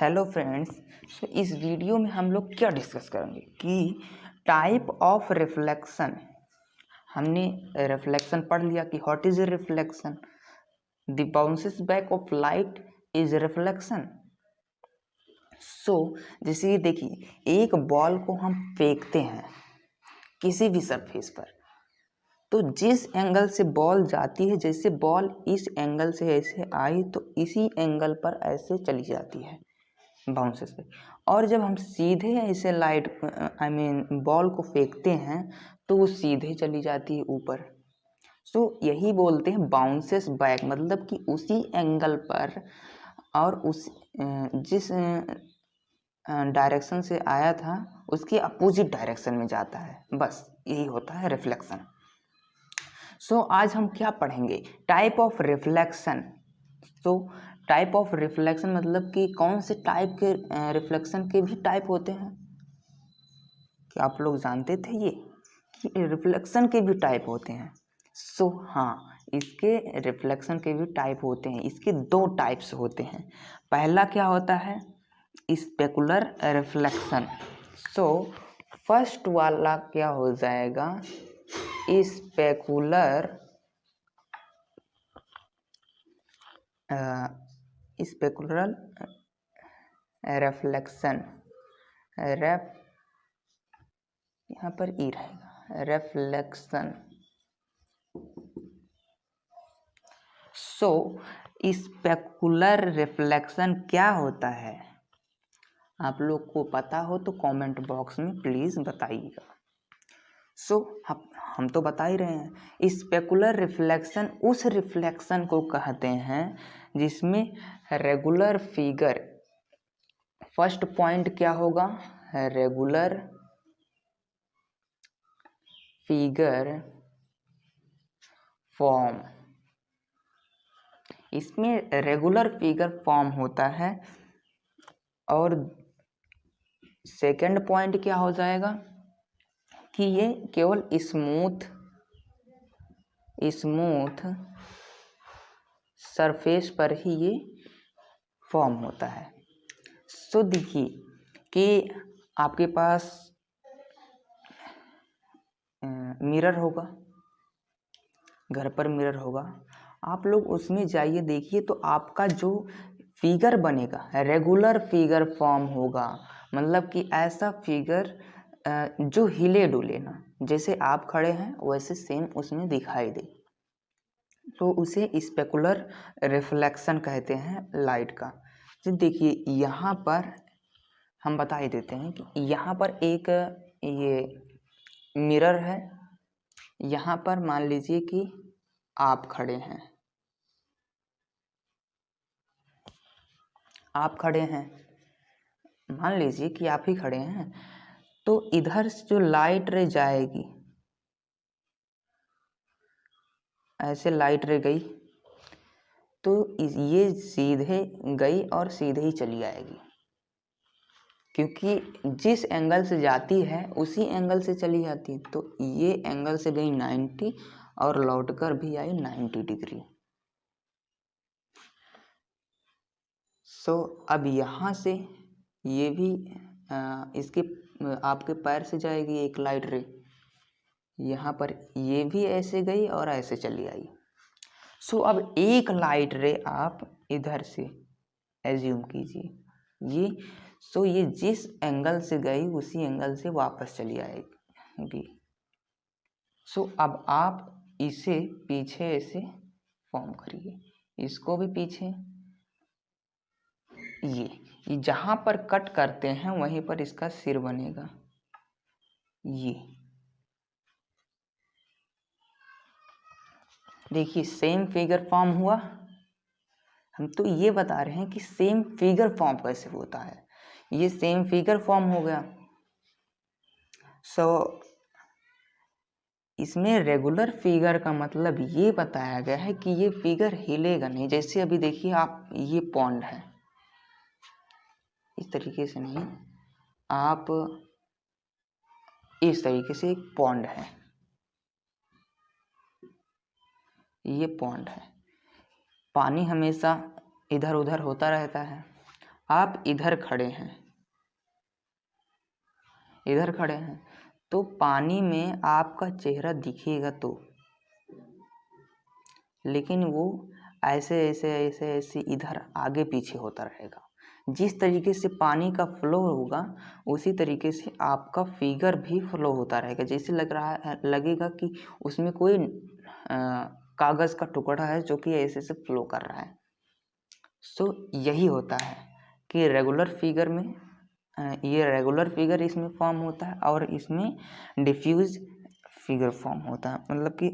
Hello friends. इस video में हम लोग क्या डिस्कस करेंगे कि टाइप ऑफ रिफ्लेक्शन। हमने रिफ्लेक्शन पढ़ लिया कि what is a reflection. The bounces back of light is reflection. जैसे देखिए, एक बॉल को हम फेंकते हैं किसी भी सरफेस पर, तो जिस एंगल से बॉल जाती है, जैसे बॉल इस एंगल से ऐसे आई तो इसी एंगल पर ऐसे चली जाती है बाउंसेस पे। और जब हम सीधे ऐसे बॉल को फेंकते हैं तो वो सीधे चली जाती है ऊपर। यही बोलते हैं बाउंसेस बैक, मतलब कि उसी एंगल पर और उस जिस डायरेक्शन से आया था उसके अपोजिट डायरेक्शन में जाता है। बस यही होता है रिफ्लेक्शन। आज हम क्या पढ़ेंगे? Type of reflection. Type of reflection मतलब कि कौन से टाइप के रिफ्लेक्शन के भी टाइप होते हैं। क्या आप लोग जानते थे ये कि रिफ्लेक्शन के भी टाइप होते हैं? हाँ, इसके रिफ्लेक्शन के भी टाइप होते हैं। इसके दो टाइप्स होते हैं। पहला क्या होता है? Specular reflection. फर्स्ट वाला क्या हो जाएगा? Specular specular reflection. यहाँ पर ई रहेगा, रिफ्लेक्शन। स्पेकुलर रिफ्लेक्शन क्या होता है? आप लोग को पता हो तो कमेंट बॉक्स में प्लीज बताइएगा। हम तो बता ही रहे हैं। स्पेकुलर रिफ्लेक्शन उस रिफ्लेक्शन को कहते हैं जिसमें रेगुलर फिगर, फर्स्ट पॉइंट क्या होगा? Regular figure form. इसमें रेगुलर फिगर फॉर्म होता है। और सेकंड पॉइंट क्या हो जाएगा कि ये केवल स्मूथ सरफेस पर ही ये फॉर्म होता है। देखिए कि आपके पास मिरर होगा, घर पर मिरर होगा, आप लोग उसमें जाइए, देखिए तो आपका जो फिगर बनेगा रेगुलर फिगर फॉर्म होगा। मतलब कि ऐसा फिगर जो हिले डुले ना, जैसे आप खड़े हैं वैसे सेम उसमें दिखाई दे, तो उसे स्पेकुलर रिफ्लेक्शन कहते हैं लाइट का। तो देखिए यहाँ पर हम बता ही देते हैं कि यहाँ पर एक ये मिरर है। यहाँ पर मान लीजिए कि आप खड़े हैं, मान लीजिए कि आप ही खड़े हैं, तो इधर से जो लाइट रे जाएगी, ऐसे लाइट रे गई तो ये सीधे गई और सीधे ही चली आएगी, क्योंकि जिस एंगल से जाती है उसी एंगल से चली जाती है। तो ये एंगल से गई 90 और लौटकर भी आई 90 डिग्री। अब यहाँ से ये भी इसके आपके पैर से जाएगी एक लाइट रे, यहाँ पर ये भी ऐसे गई और ऐसे चली आई। अब एक लाइट रे आप इधर से एज्यूम कीजिए ये, ये जिस एंगल से गई उसी एंगल से वापस चली आएगी। अब आप इसे पीछे ऐसे फॉर्म करिए, इसको भी पीछे। ये जहाँ पर कट करते हैं वहीं पर इसका सिर बनेगा। ये देखिए सेम फिगर फॉर्म हुआ। हम तो ये बता रहे हैं कि सेम फिगर फॉर्म कैसे होता है। ये सेम फिगर फॉर्म हो गया। इसमें रेगुलर फिगर का मतलब ये बताया गया है कि ये फिगर हिलेगा नहीं। जैसे अभी देखिए आप, ये पॉन्ड है, इस तरीके से नहीं, आप इस तरीके से, एक पॉन्ड है, ये पॉन्ड है, पानी हमेशा इधर उधर होता रहता है। आप इधर खड़े हैं तो पानी में आपका चेहरा दिखेगा तो, लेकिन वो ऐसे ऐसे ऐसे ऐसे इधर आगे पीछे होता रहेगा। जिस तरीके से पानी का फ्लो होगा उसी तरीके से आपका फिगर भी फ्लो होता रहेगा। जैसे लगेगा कि उसमें कोई कागज़ का टुकड़ा है जो कि ऐसे से फ्लो कर रहा है। सो यही होता है कि रेगुलर फिगर में ये रेगुलर फिगर इसमें फॉर्म होता है और इसमें डिफ्यूज फिगर फॉर्म होता है, मतलब कि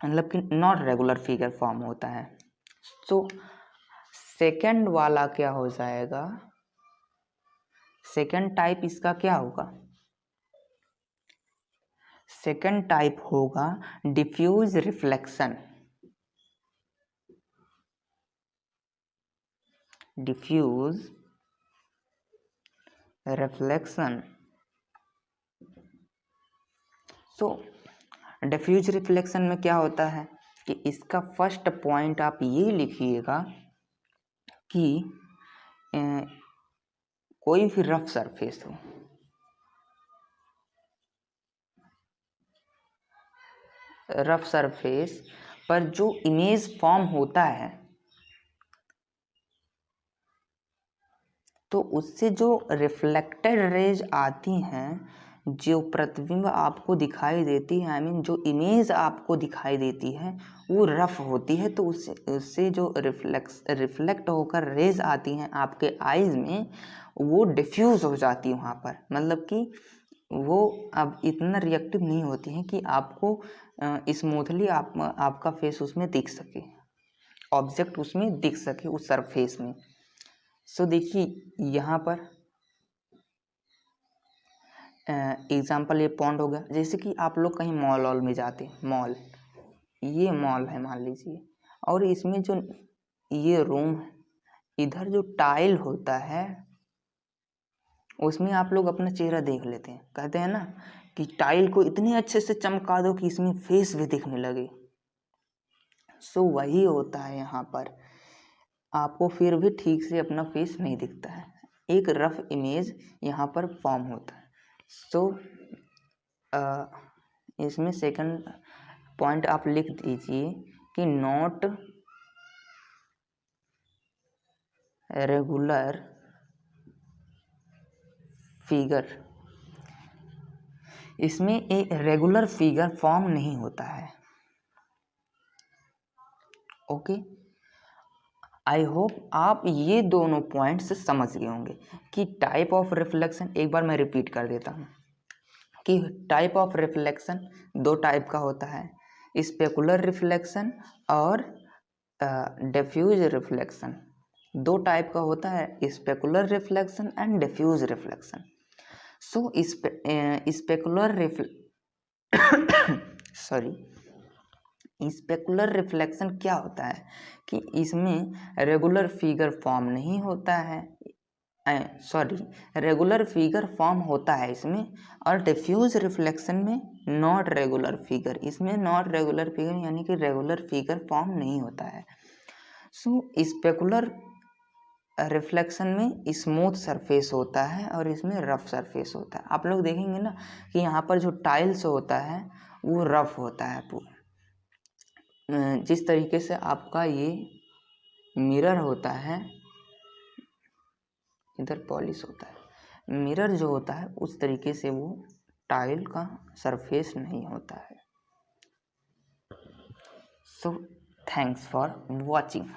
मतलब कि नॉट रेगुलर फिगर फॉर्म होता है। तो सेकंड वाला क्या हो जाएगा, सेकंड टाइप इसका क्या होगा, सेकंड टाइप होगा डिफ्यूज रिफ्लेक्शन। Diffuse reflection. तो डिफ्यूज रिफ्लेक्शन में क्या होता है कि इसका फर्स्ट पॉइंट आप ये लिखिएगा कि कोई भी रफ सरफेस हो, रफ सरफेस पर जो इमेज फॉर्म होता है तो उससे जो रिफ्लेक्टेड रेज आती हैं, जो प्रतिबिंब आपको दिखाई देती है, आई मीन जो इमेज आपको दिखाई देती है वो रफ होती है। तो उससे जो रिफ्लेक्ट होकर रेज आती हैं आपके आईज में, वो डिफ्यूज हो जाती है वहाँ पर, मतलब कि वो अब इतना रिएक्टिव नहीं होती हैं कि आपको स्मूथली आपका फेस उसमें दिख सके, ऑब्जेक्ट उसमें दिख सके उस सरफेस में। सो देखिए यहाँ पर एग्जाम्पल ये पॉन्ड हो गया। जैसे कि आप लोग कहीं मॉल वॉल में जाते, मॉल, ये मॉल है मान लीजिए, और इसमें जो ये रूम है, इधर जो टाइल होता है उसमें आप लोग अपना चेहरा देख लेते हैं, कहते हैं ना कि टाइल को इतने अच्छे से चमका दो कि इसमें फेस भी दिखने लगे। सो वही होता है यहाँ पर, आपको फिर भी ठीक से अपना फेस नहीं दिखता है, एक रफ इमेज यहाँ पर फॉर्म होता है। सो इसमें सेकंड पॉइंट आप लिख दीजिए कि नॉट रेगुलर फिगर, इसमें एक रेगुलर फिगर फॉर्म नहीं होता है। ओके, आई होप आप ये दोनों पॉइंट्स समझ गए होंगे कि टाइप ऑफ रिफ्लेक्शन, एक बार मैं रिपीट कर देता हूँ कि टाइप ऑफ रिफ्लेक्शन दो टाइप का होता है, स्पेकुलर रिफ्लेक्शन और डिफ्यूज रिफ्लेक्शन। दो टाइप का होता है, specular reflection and diffuse reflection. So specular specular reflection क्या होता है कि इसमें रेगुलर फिगर फॉर्म नहीं होता है, रेगुलर फिगर फॉर्म होता है इसमें, और डिफ्यूज रिफ्लेक्शन में नॉट रेगुलर फिगर, इसमें नॉट रेगुलर फिगर यानी कि रेगुलर फिगर फॉर्म नहीं होता है। सो स्पेकुलर रिफ्लेक्शन में स्मूथ सरफेस होता है और इसमें रफ सरफेस होता है। आप लोग देखेंगे ना कि यहाँ पर जो टाइल्स होता है वो रफ होता है पूरा, जिस तरीके से आपका ये मिरर होता है, इधर पॉलिश होता है, मिरर जो होता है उस तरीके से वो टाइल का सरफेस नहीं होता है। So thanks for watching.